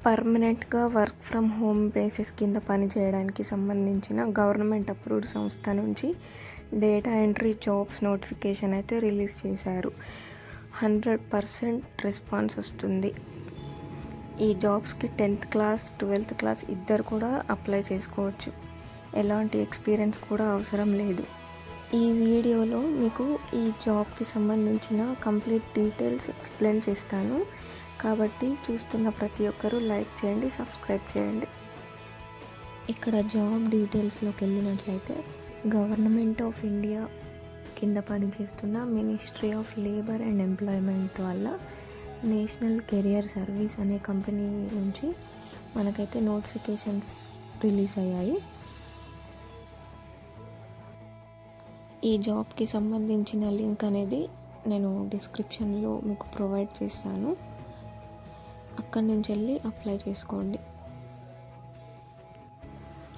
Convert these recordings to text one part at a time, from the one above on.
పర్మనెంట్గా work from home basis కింద పనిచేయడానికి సంబంధించిన గవర్నమెంట్ అప్రూవ్డ్ సంస్థ నుంచి డేటా ఎంట్రీ జాబ్స్ నోటిఫికేషన్ అయితే రిలీజ్ చేశారు. 100% రెస్పాన్స్ వస్తుంది. ఈ జాబ్స్కి 10th క్లాస్ 12th క్లాస్ ఇద్దరు కూడా అప్లై చేసుకోవచ్చు. ఎలాంటి ఎక్స్పీరియన్స్ కూడా అవసరం లేదు. ఈ వీడియోలో మీకు ఈ జాబ్కి సంబంధించిన కంప్లీట్ డీటెయిల్స్ ఎక్స్ప్లెయిన్ చేస్తాను. కాబట్టి చూస్తున్న ప్రతి ఒక్కరూ లైక్ చేయండి, సబ్స్క్రైబ్ చేయండి. ఇక్కడ జాబ్ డీటెయిల్స్లోకి వెళ్ళినట్లయితే గవర్నమెంట్ ఆఫ్ ఇండియా కింద పనిచేస్తున్న ministry of labour and employment వల్ల నేషనల్ కెరియర్ సర్వీస్ అనే కంపెనీ నుంచి మనకైతే నోటిఫికేషన్స్ రిలీజ్ అయ్యాయి. ఈ జాబ్కి సంబంధించిన లింక్ అనేది నేను డిస్క్రిప్షన్లో మీకు ప్రొవైడ్ చేస్తాను. అక్కడి నుంచి వెళ్ళి అప్లై చేసుకోండి.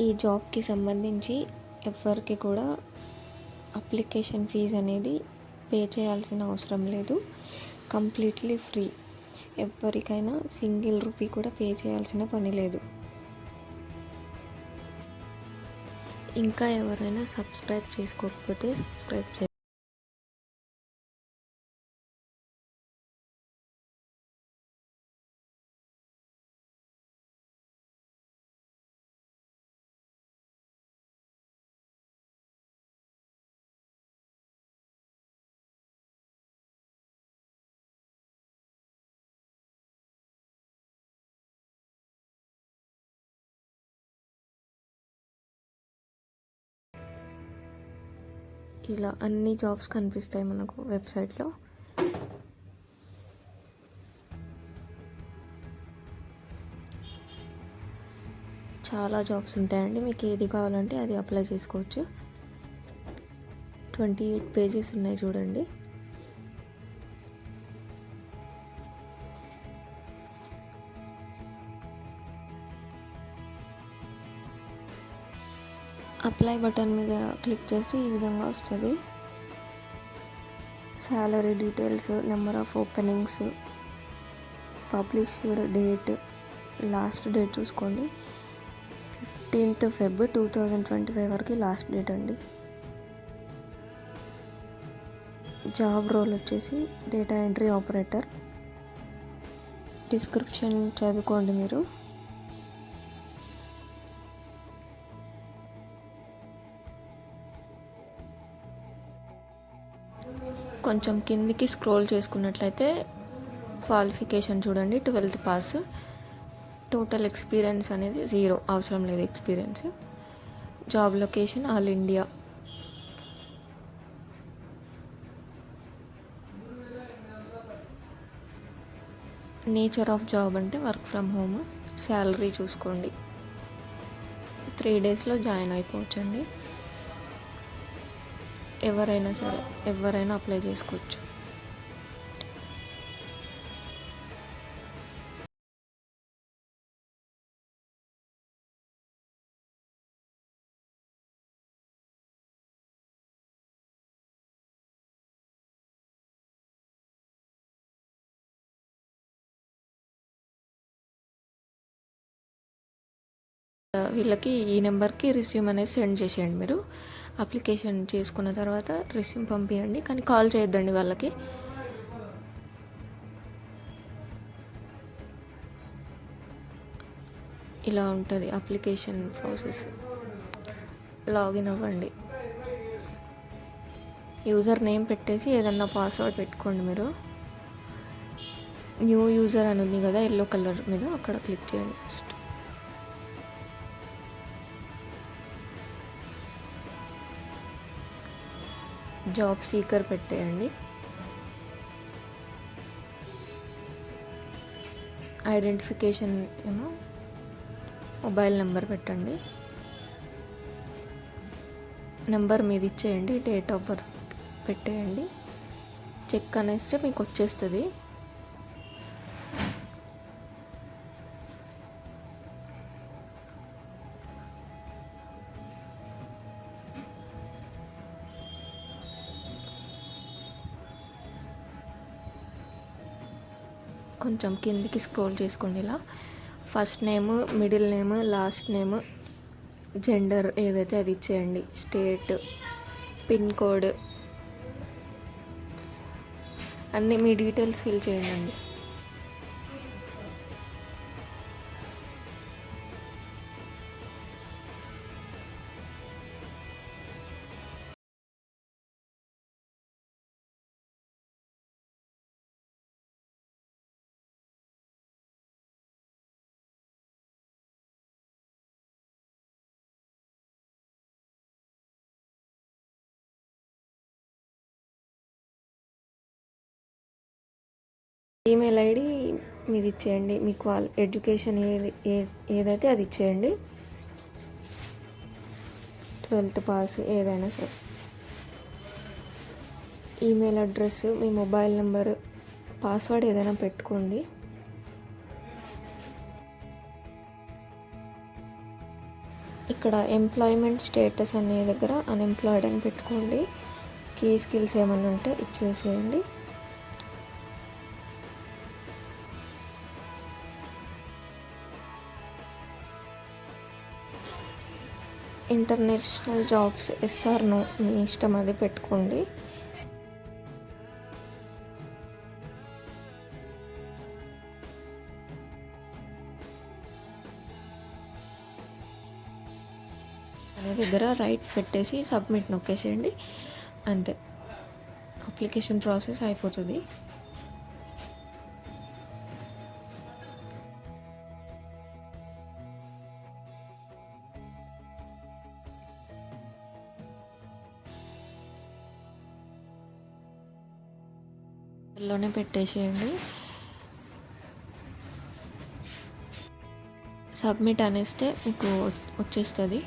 ఈ జాబ్కి సంబంధించి ఎవరికి కూడా అప్లికేషన్ ఫీజు అనేది పే చేయాల్సిన అవసరం లేదు. Completely free. ఎవరికైనా సింగిల్ రూపీ కూడా పే చేయాల్సిన పని లేదు. ఇంకా ఎవరైనా సబ్స్క్రైబ్ చేసుకోకపోతే సబ్స్క్రైబ్ చేయండి. ఇలా అన్ని జాబ్స్ కనిపిస్తాయి మనకు వెబ్సైట్లో. చాలా జాబ్స్ ఉంటాయండి. మీకు ఏది కావాలంటే అది అప్లై చేసుకోవచ్చు. 28 పేజెస్ ఉన్నాయి చూడండి. అప్లై బటన్ మీద క్లిక్ చేస్తే ఈ విధంగా వస్తుంది. Salary details, number of openings, published date, last date చూసుకోండి. 15th Feb 2025 వరకు లాస్ట్ డేట్ అండి. జాబ్ రోల్ వచ్చేసి డేటా ఎంట్రీ ఆపరేటర్. డిస్క్రిప్షన్ చదువుకోండి మీరు. కొంచెం కిందికి స్క్రోల్ చేసుకున్నట్లయితే క్వాలిఫికేషన్ చూడండి. 12th pass. టోటల్ ఎక్స్పీరియన్స్ అనేది 0, అవసరం లేదు experience. Job location all India. Nature of job అంటే వర్క్ ఫ్రమ్ హోమ్. శాలరీ చూసుకోండి. 3 daysలో జాయిన్ అయిపోవచ్చండి. ఎవరైనా సరే ఎవరైనా అప్లై చేసుకోవచ్చు. వీళ్ళకి ఈ నెంబర్కి రిస్యూమ్ అనేది సెండ్ చేసేయండి. మీరు అప్లికేషన్ చేసుకున్న తర్వాత రిస్యూమ్ పంపించండి, కానీ కాల్ చేయొద్దండి వాళ్ళకి. ఇలా ఉంటుంది అప్లికేషన్ ప్రాసెస్. లాగిన్ అవ్వండి. యూజర్ నేమ్ పెట్టేసి ఏదన్నా పాస్వర్డ్ పెట్టుకోండి. మీరు న్యూ యూజర్ అని ఉంది కదా ఎల్లో కలర్ మీద, అక్కడ క్లిక్ చేయండి ఫస్ట్. జాబ్ సీకర్ పెట్టేయండి. ఐడెంటిఫికేషన్ ఏమో మొబైల్ నెంబర్ పెట్టండి. నెంబర్ మీద ఇచ్చేయండి. డేట్ ఆఫ్ బర్త్ పెట్టేయండి. చెక్ అనేస్తే మీకు వచ్చేస్తుంది. కొంచెం కిందికి స్క్రోల్ చేసుకోండి. ఇలా first name, middle name, last name, gender ఏదైతే అది ఇచ్చేయండి, స్టేట్, పిన్ కోడ్, అన్నీ మీ డీటెయిల్స్ ఫిల్ చేయండి. ఈమెయిల్ ఐడి మీది ఇచ్చేయండి, మీ ఎడ్యుకేషన్ ఏదైతే అది ఇచ్చేయండి, 12th పాస్ ఏదైనా సరే. ఈమెయిల్ అడ్రస్, మీ మొబైల్ నెంబర్, పాస్వర్డ్ ఏదైనా పెట్టుకోండి. ఇక్కడ ఎంప్లాయ్మెంట్ స్టేటస్ అనే దగ్గర అన్ఎంప్లాయిడ్ అని పెట్టుకోండి. కీ స్కిల్స్ ఏమైనా ఉంటే ఇచ్చేసేయండి. ఇంటర్నేషనల్ జాబ్స్ ఎస్ఆర్ నో మీ ఇష్టం, అది పెట్టుకోండి. అనే దగ్గర రైట్ పెట్టేసి సబ్మిట్ నొక్కేసేయండి. అంతే, అప్లికేషన్ ప్రాసెస్ అయిపోతుంది. లోనే పెట్టేసేయండి. సబ్మిట్ అనేస్తే మీకు వచ్చేస్తుంది.